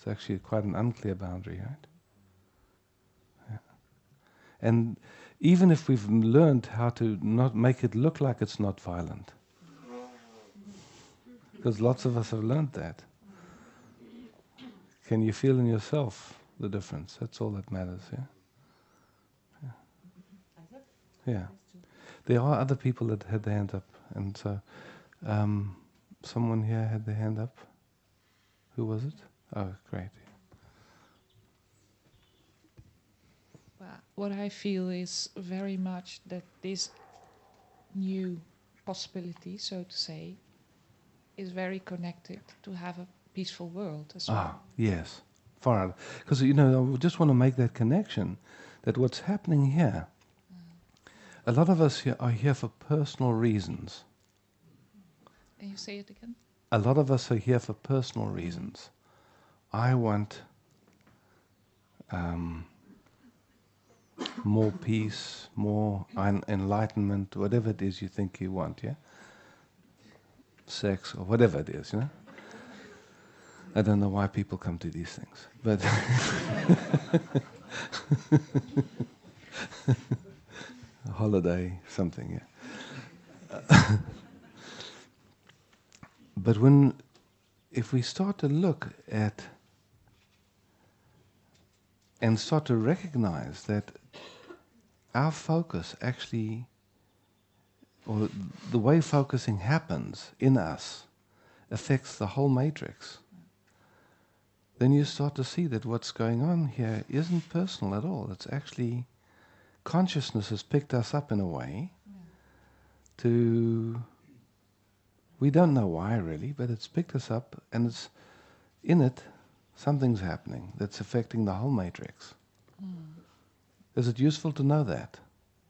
It's actually quite an unclear boundary, right? Yeah. And even if we've learned how to not make it look like it's not violent, because lots of us have learned that. Can you feel in yourself the difference? That's all that matters, yeah? Yeah. There are other people that had their hand up, and so someone here had their hand up. Who was it? Oh, great. Well, what I feel is very much that this new possibility, so to say, is very connected to have a peaceful world as well. Ah, yes. Far out. Because, I just want to make that connection, that what's happening here, a lot of us here are here for personal reasons. Can you say it again? A lot of us are here for personal reasons. I want more peace, more enlightenment, whatever it is you think you want, yeah? Sex, or whatever it is, I don't know why people come to these things, but a holiday, something, yeah. But if we start to look at and start to recognize that our focus actually, or the way focusing happens in us, affects the whole matrix, then you start to see that what's going on here isn't personal at all. It's actually consciousness has picked us up in a way to, we don't know why really, but it's picked us up, and it's in it, something's happening that's affecting the whole matrix. Is it useful to know that?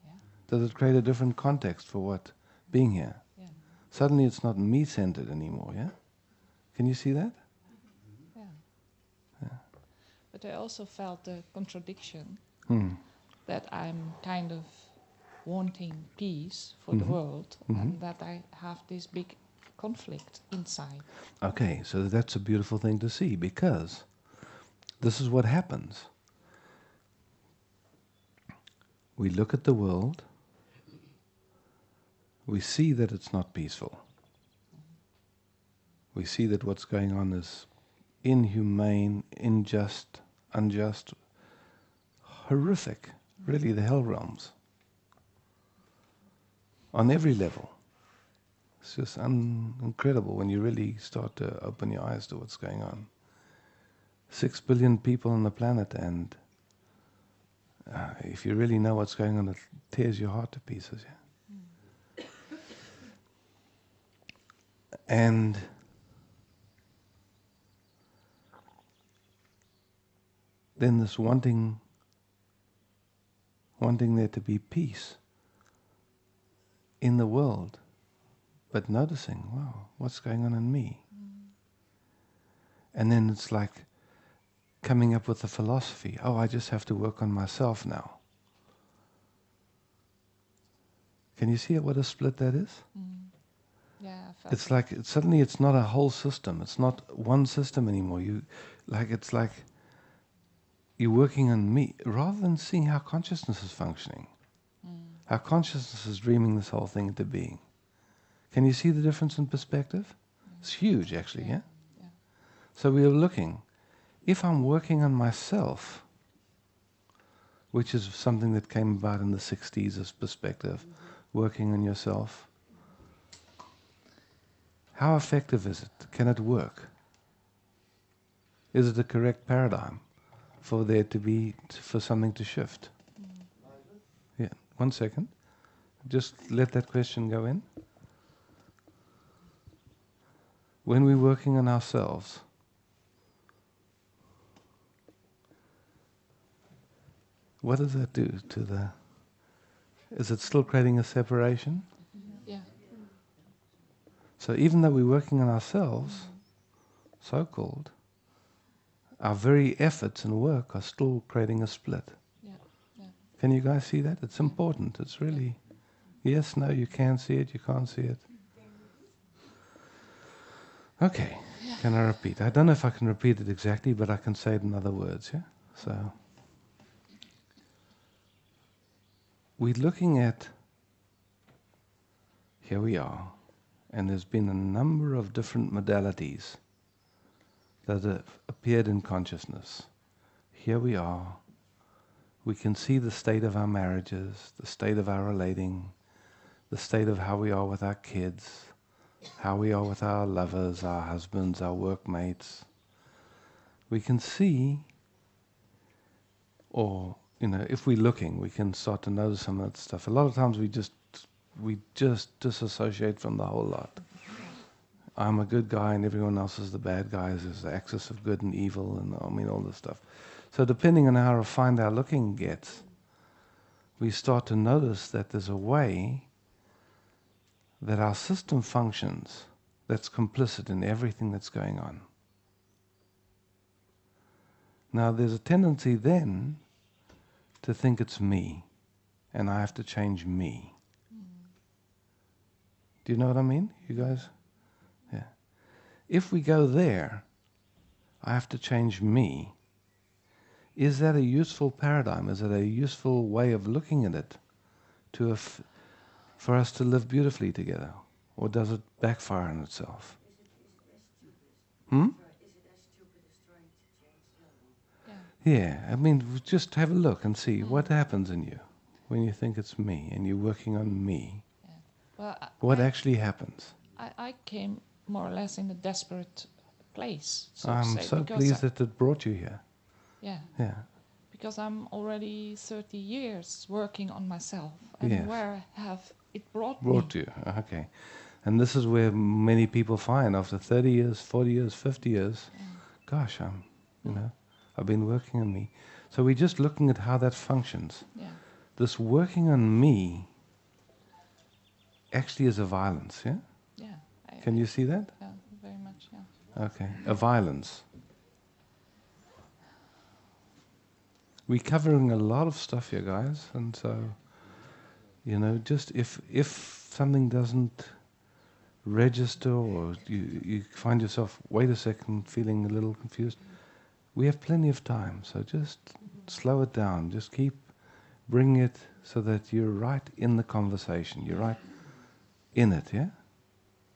Yeah. Does it create a different context for what being here? Yeah. Suddenly it's not me-centered anymore, yeah? Can you see that? Yeah. Yeah. But I also felt the contradiction Hmm. that I'm kind of wanting peace for the world, and that I have this big conflict inside. Okay, so that's a beautiful thing to see, because this is what happens. We look at the world, we see that it's not peaceful. We see that what's going on is inhumane, unjust, horrific, really the hell realms. On every level. It's just incredible when you really start to open your eyes to what's going on. 6 billion people on the planet, and if you really know what's going on, it tears your heart to pieces. Yeah? And then this wanting there to be peace in the world, but noticing, wow, what's going on in me? And then it's like coming up with a philosophy. Oh, I just have to work on myself now. Can you see what a split that is? Yeah, I felt It's like suddenly it's not a whole system. It's not one system anymore. It's like you're working on me rather than seeing how consciousness is functioning. How consciousness is dreaming this whole thing into being. Can you see the difference in perspective? It's huge, actually, yeah? Yeah. So we are looking, if I'm working on myself, which is something that came about in the 60s as perspective, working on yourself, how effective is it? Can it work? Is it a correct paradigm for there to be, for something to shift? Yeah, 1 second. Just let that question go in. When we're working on ourselves, what does that do to the... Is it still creating a separation? Yeah. So even though we're working on ourselves, so-called, our very efforts and work are still creating a split. Yeah. Yeah. Can you guys see that? It's important. It's really... Yes, no, you can see it, you can't see it. Okay. Yeah. Can I repeat? I don't know if I can repeat it exactly, but I can say it in other words, yeah? So, we're looking at, here we are, and there's been a number of different modalities that have appeared in consciousness. Here we are. We can see the state of our marriages, the state of our relating, the state of how we are with our kids, how we are with our lovers, our husbands, our workmates. We can see, or, if we're looking, we can start to notice some of that stuff. A lot of times we just disassociate from the whole lot. I'm a good guy and everyone else is the bad guys. There's the axis of good and evil and all this stuff. So depending on how refined our looking gets, we start to notice that there's a way that our system functions that's complicit in everything that's going on. Now there's a tendency then to think it's me and I have to change me. Do you know what I mean, you guys? Yeah. If we go there, I have to change me. Is that a useful paradigm? Is it a useful way of looking at it for us to live beautifully together? Or does it backfire on itself? Hmm? Yeah, just have a look and see what happens in you when you think it's me and you're working on me. Yeah. Well, what actually happens? I came more or less in a desperate place, so I'm to say. so pleased that it brought you here. Yeah. Yeah. Because I'm already 30 years working on myself. And Yes. where have it brought you? Okay. And this is where many people find after 30 years, 40 years, 50 years, gosh, I've been working on me. So we're just looking at how that functions. Yeah. This working on me actually is a violence, yeah? Yeah. Can you see that? Yeah, very much, yeah. Okay, a violence. We're covering a lot of stuff here, guys, and so, just if something doesn't register or you find yourself, wait a second, feeling a little confused, we have plenty of time, so just slow it down, just keep bringing it so that you're right in the conversation, you're right in it, yeah?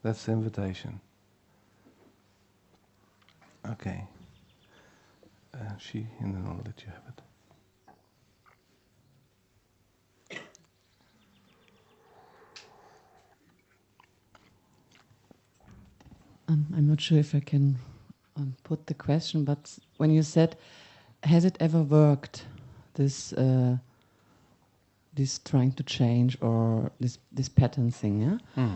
That's the invitation. Okay. And then I'll let you have it. I'm not sure if I can put the question, but when you said, has it ever worked, this trying to change or this pattern thing, yeah?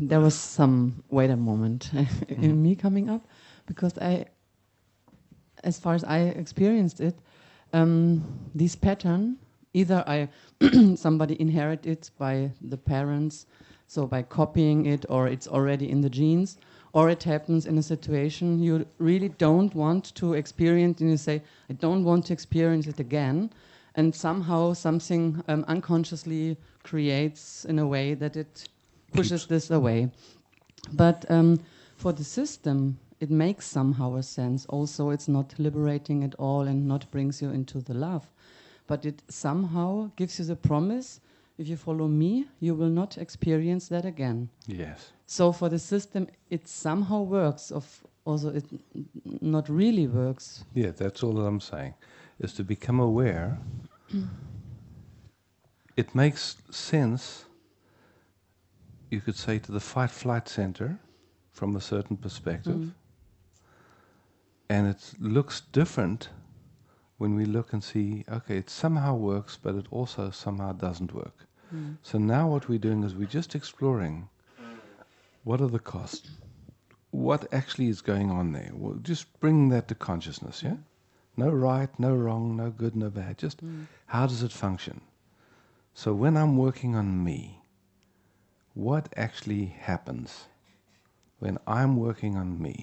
There was some, wait a moment, in me coming up, because as far as I experienced it, this pattern, either somebody inherited it by the parents, so by copying it, or it's already in the genes, or it happens in a situation you really don't want to experience, and you say, I don't want to experience it again, and somehow something unconsciously creates in a way that it pushes this away. But for the system, it makes somehow a sense. Also, it's not liberating at all and not brings you into the love. But it somehow gives you the promise, if you follow me, you will not experience that again. Yes. So for the system, it somehow works. Also, it not really works. Yeah, that's all that I'm saying, is to become aware. It makes sense, you could say, to the fight-flight center from a certain perspective. And it looks different when we look and see, okay, it somehow works, but it also somehow doesn't work. So now what we're doing is we're just exploring what are the costs, what actually is going on there. We'll just bring that to consciousness, yeah? No right, no wrong, no good, no bad, just how does it function? So when I'm working on me, what actually happens when I'm working on me?